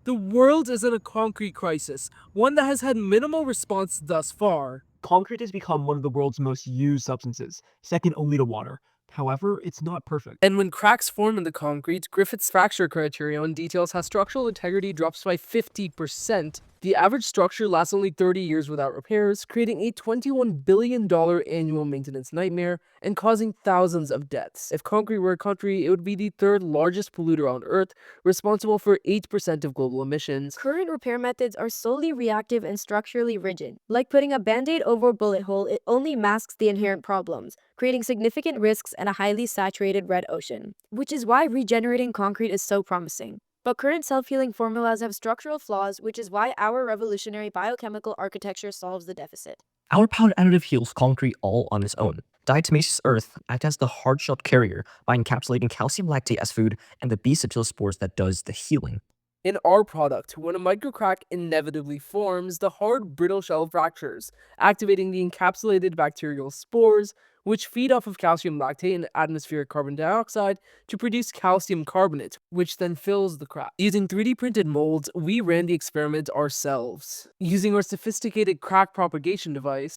The world is in a concrete crisis, one that has had minimal response thus far. Concrete has become one of the world's most used substances, second only to water. However, it's not perfect. And when cracks form in the concrete, Griffith's fracture criterion details how structural integrity drops by 50%. The average structure lasts only 30 years without repairs, creating a $21 billion annual maintenance nightmare and causing thousands of deaths. If concrete were a country, it would be the third largest polluter on Earth, responsible for 8% of global emissions. Current repair methods are solely reactive and structurally rigid. Like putting a band-aid over a bullet hole, it only masks the inherent problems, creating significant risks and a highly saturated red ocean. Which is why regenerating concrete is so promising. But current self-healing formulas have structural flaws, which is why our revolutionary biochemical architecture solves the deficit. Our powder additive heals concrete all on its own. Diatomaceous earth acts as the hard-shelled carrier by encapsulating calcium lactate as food and the B spores that does the healing. In our product, when a microcrack inevitably forms, the hard, brittle shell fractures, activating the encapsulated bacterial spores, which feed off of calcium lactate and atmospheric carbon dioxide to produce calcium carbonate, which then fills the crack. Using 3D printed molds, we ran the experiment ourselves. Using our sophisticated crack propagation device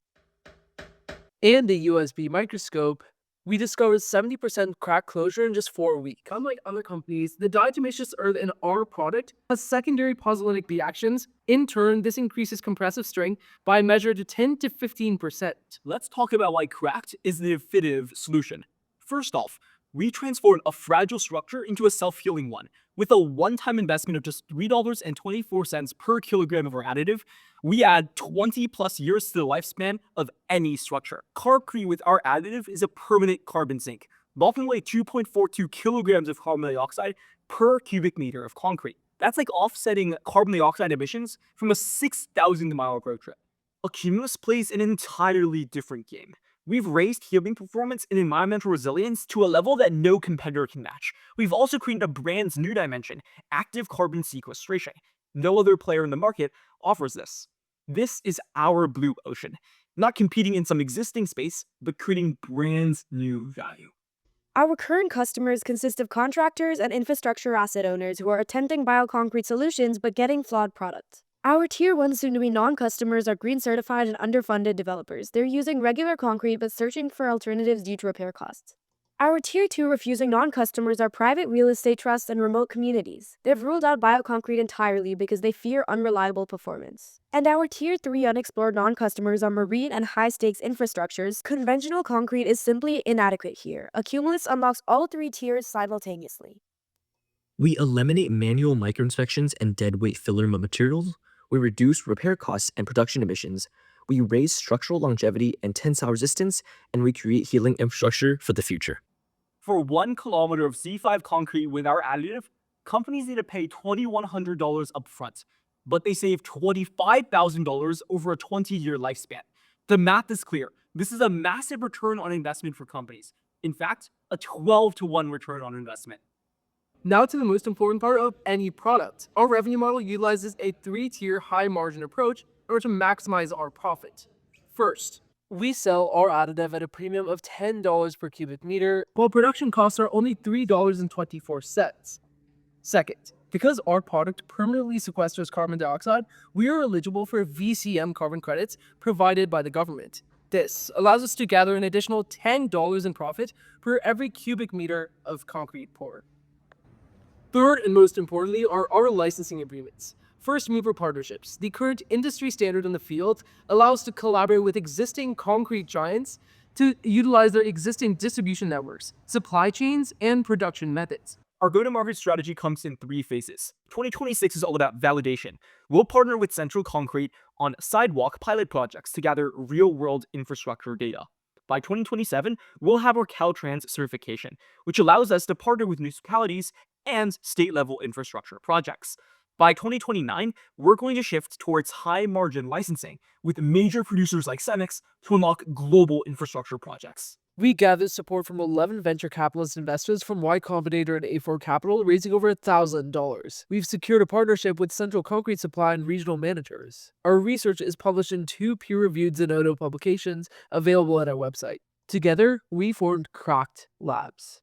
and a USB microscope, we discovered 70% crack closure in just 4 weeks. Unlike other companies, the diatomaceous earth in our product has secondary polylytic reactions. In turn, this increases compressive strength by a measure to 10 to 15%. Let's talk about why cracked is the definitive solution. First off, we transformed a fragile structure into a self-healing one. With a one-time investment of just $3.24 per kilogram of our additive, we add 20 plus years to the lifespan of any structure. Concrete with our additive is a permanent carbon sink, bulking away 2.42 kilograms of carbon dioxide per cubic meter of concrete. That's like offsetting carbon dioxide emissions from a 6,000-mile road trip. Accumulus plays an entirely different game. We've raised healing performance and environmental resilience to a level that no competitor can match. We've also created a brand's new dimension, active carbon sequestration. No other player in the market offers this. This is our blue ocean, not competing in some existing space, but creating brand new value. Our current customers consist of contractors and infrastructure asset owners who are attempting bioconcrete solutions but getting flawed products. Our Tier 1 soon-to-be non-customers are green certified and underfunded developers. They're using regular concrete but searching for alternatives due to repair costs. Our Tier 2 refusing non-customers are private real estate trusts and remote communities. They've ruled out bioconcrete entirely because they fear unreliable performance. And our Tier 3 unexplored non-customers are marine and high-stakes infrastructures. Conventional concrete is simply inadequate here. Accumulus unlocks all three tiers simultaneously. We eliminate manual microinspections and deadweight filler materials. We reduce repair costs and production emissions. We raise structural longevity and tensile resistance, and we create healing infrastructure for the future. For 1 kilometer of C5 concrete with our additive, companies need to pay $2,100 upfront, but they save $25,000 over a 20-year lifespan. The math is clear. This is a massive return on investment for companies. In fact, a 12-to-1 return on investment. Now to the most important part of any product. Our revenue model utilizes a 3-tier high-margin approach in order to maximize our profit. First, we sell our additive at a premium of $10 per cubic meter, while production costs are only $3.24. Second, because our product permanently sequesters carbon dioxide, we are eligible for VCM carbon credits provided by the government. This allows us to gather an additional $10 in profit per every cubic meter of concrete poured. Third, and most importantly, are our licensing agreements. First mover partnerships. The current industry standard in the field allows us to collaborate with existing concrete giants to utilize their existing distribution networks, supply chains, and production methods. Our go-to-market strategy comes in 3 phases. 2026 is all about validation. We'll partner with Central Concrete on sidewalk pilot projects to gather real-world infrastructure data. By 2027, we'll have our Caltrans certification, which allows us to partner with municipalities and state-level infrastructure projects. By 2029, we're going to shift towards high-margin licensing with major producers like Cemex to unlock global infrastructure projects. We gathered support from 11 venture capitalist investors from Y Combinator and A4 Capital, raising over $1,000. We've secured a partnership with Central Concrete Supply and regional managers. Our research is published in 2 peer-reviewed Zenodo publications available at our website. Together, we formed Cracked Labs.